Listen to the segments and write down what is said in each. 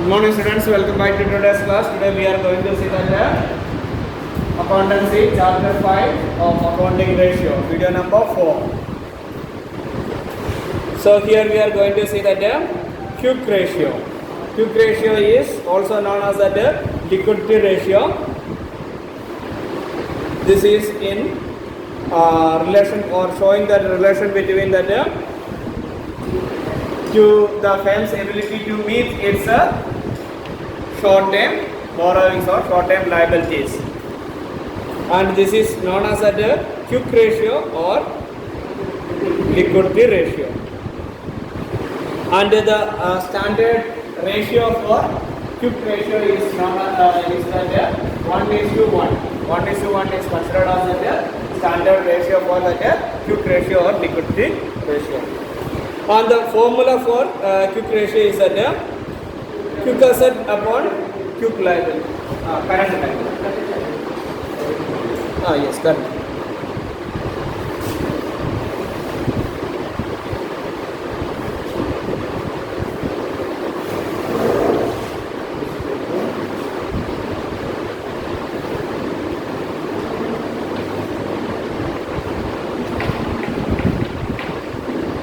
Good morning students, welcome back to today's class. Today we are going to see that accountancy chapter 5 of accounting ratio, video number 4. So here we are going to see that quick ratio. Quick ratio is also known as that liquidity ratio. This is in relation or showing the relation between that to the firm's ability to meet its short-term borrowings or short-term liabilities, and this is known as the quick ratio or liquidity ratio. And the standard ratio for quick ratio is known is that 1:1. 1:1 is considered as the standard ratio for that quick ratio or liquidity ratio. And the formula for quick ratio is that quick asset upon quick liability, current liability. Yes, current.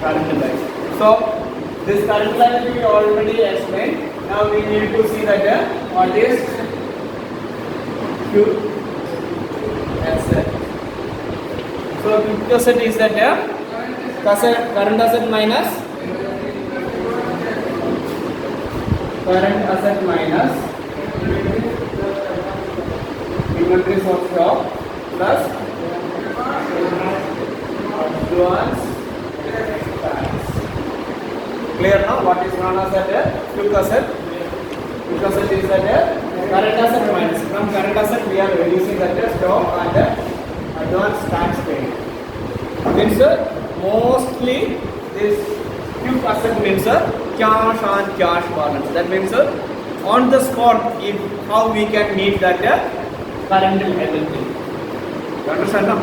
Current liability. So this current liability we already explained. Now we need to see that what is quick asset. So quick asset is that current asset minus inventories of stock plus advance. Clear now? What is known as that quick asset? Quick asset is that current asset minus. From current asset we are reducing that stock and advance tax paid. Means mostly this quick asset means cash on cash balance. That means on the spot if how we can meet that current liability. You understand now?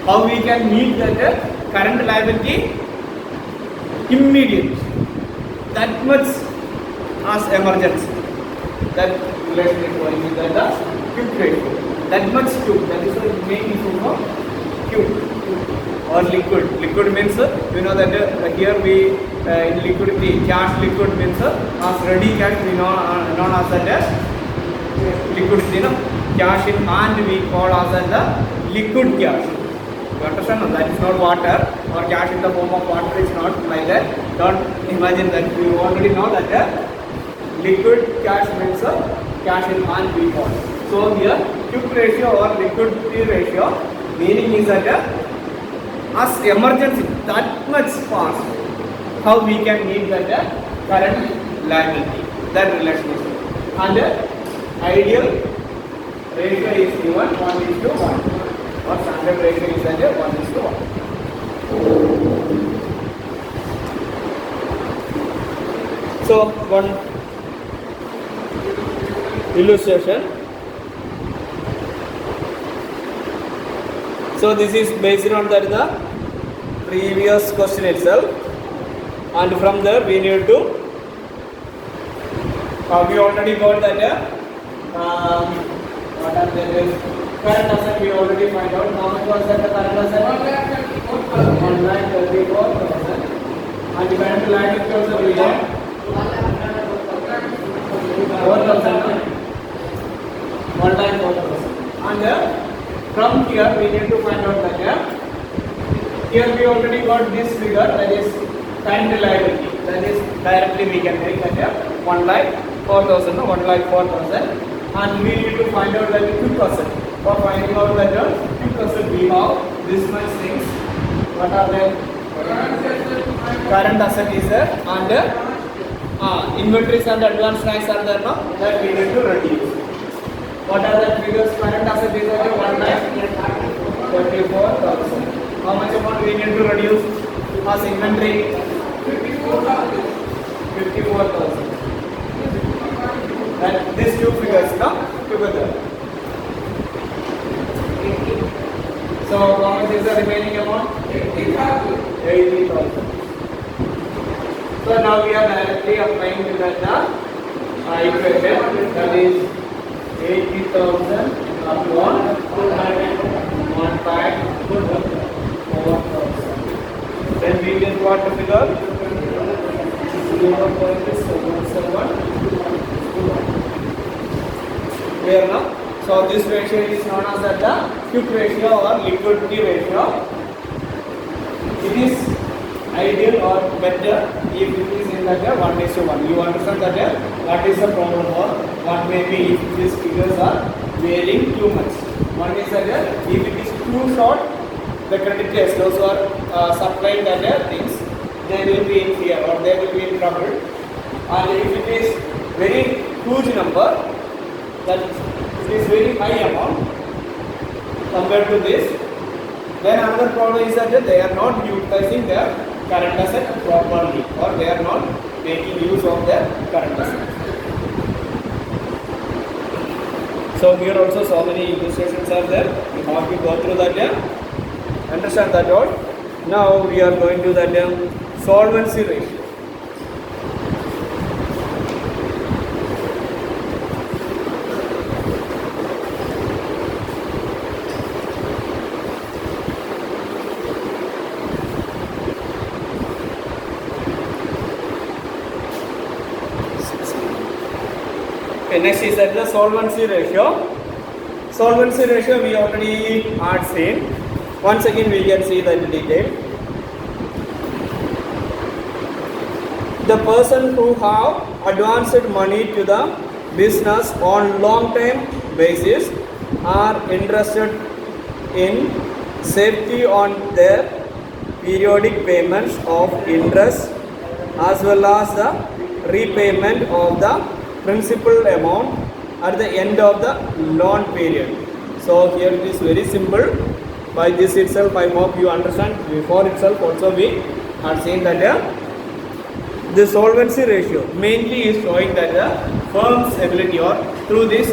How we can meet that current liability immediate, that much as emergency. That relation is going with that quick ratio. That much quick. That is the main issue for quick or liquid. Liquid means you know that here we in liquidity, cash liquid means as ready cash we know known as that liquidity. You know, cash in hand we call as the liquid cash. You understand? No? That is not water or cash in the form of water is not like that. Don't imagine that. You already know that liquid cash means cash in hand we call. So here quick ratio or liquidity ratio meaning is that as emergency that much fast how we can meet that current liability, that relationship. And ideal ratio is given 1:1. Or standard ratio is that 1:1. So one illustration. So this is based on that the previous question itself, and from there we need to we already got that what are the current asset we already find out. How much was that the current asset? 1,34,000. And the current liability also we have 4,000. 1,04,000. And from here we need to find out that here we already got this figure, that is current liability. That is directly we can make that 1,04,000. 1,04,000. And we need to find out that quick asset. For finding out that quick asset we have this much things. What are the current asset is there, and inventories and advance tax are there now, that we need to reduce. What are the figures? Current asset is there 1,34,000. How much amount we need to reduce as inventory? 54,000. And these two figures come together. So how much is the remaining amount? 80,000. So now we are directly applying to that equation, that is 80,000 upon 1/4,000. Then we get what the figure? 0.771. Clear now? So this ratio is known as the quick ratio or liquidity ratio. It is ideal or better if it is in like a 1:1. You understand that what is the problem or what may be if these figures are varying too much. One is that if it is too short, the creditors, those who are supplying that things, they will be in fear or they will be in trouble. And if it is very huge number, that it is very high amount compared to this, then another problem is that they are not utilizing their current asset properly or they are not making use of their current asset. So here also so many illustrations are there. You have to go through that. Understand that all. Now we are going to that solvency ratio. Okay, next is that the solvency ratio. Solvency ratio we already had seen. Once again we can see that in detail. The person who have advanced money to the business on long term basis are interested in safety on their periodic payments of interest as well as the repayment of the principal amount at the end of the loan period. So here it is very simple. By this itself I hope you understand. Before itself also we have seen that the solvency ratio mainly is showing that the firm's ability, or through this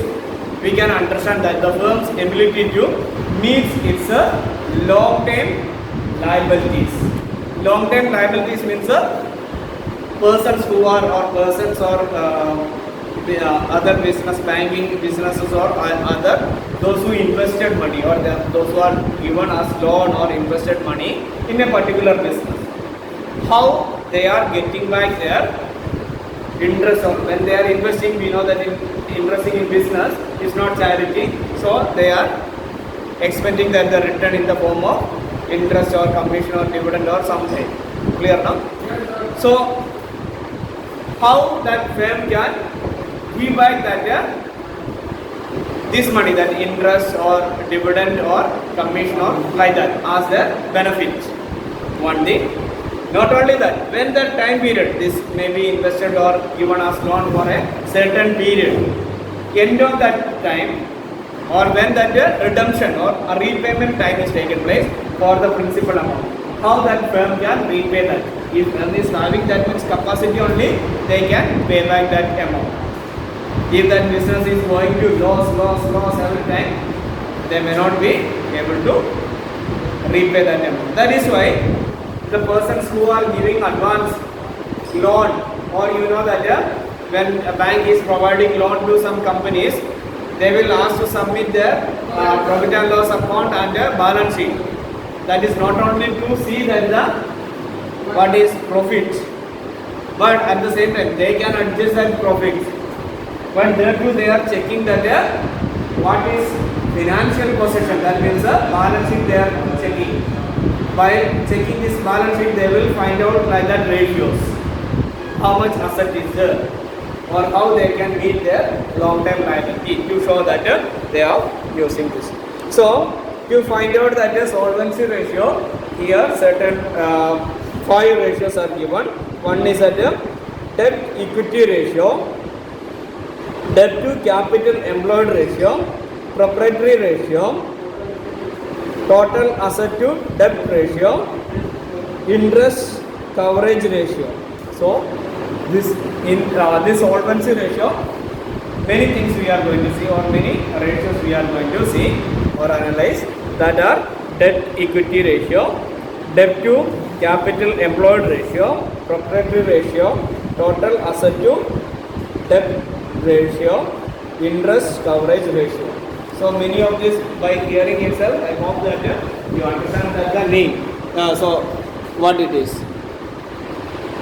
we can understand that the firm's ability to meet its long term liabilities. Long term liabilities means persons who are or persons or other business, banking businesses or other, those who invested money or those who are given as loan or invested money in a particular business. How they are getting back their interest, or when they are investing, we know that investing in business is not charity, so they are expecting that the return in the form of interest or commission or dividend or something. Clear now? So how that firm can give back that this money, that interest or dividend or commission or like that as their benefit. One thing. Not only that, when the time period, this may be invested or given as loan for a certain period, end of that time or when that redemption or a repayment time is taken place for the principal amount, how that firm can repay that. If one is having that much capacity only, they can pay back that amount. If that business is going to loss every time, they may not be able to repay that amount. That is why the persons who are giving advance loan, or you know that when a bank is providing loan to some companies, they will ask to submit their profit and loss account and their balance sheet. That is not only to see that what is profit, but at the same time they can adjust that profit. But there too they are checking that what is financial possession, that means balance sheet they are checking. By checking this balance sheet, they will find out like that ratios, how much asset is there, or how they can meet their long term liability to show that they are using this. So you find out that the solvency ratio, here certain 5 ratios are given. One is that debt equity ratio, debt to capital employed ratio, proprietary ratio, total asset to debt ratio, interest coverage ratio. So this in this solvency ratio, many things we are going to see, or many ratios we are going to see or analyze, that are debt equity ratio, debt to capital employed ratio, proprietary ratio, total asset to debt ratio, interest coverage ratio. So many of this by hearing itself, I hope that you understand that the name. So what it is.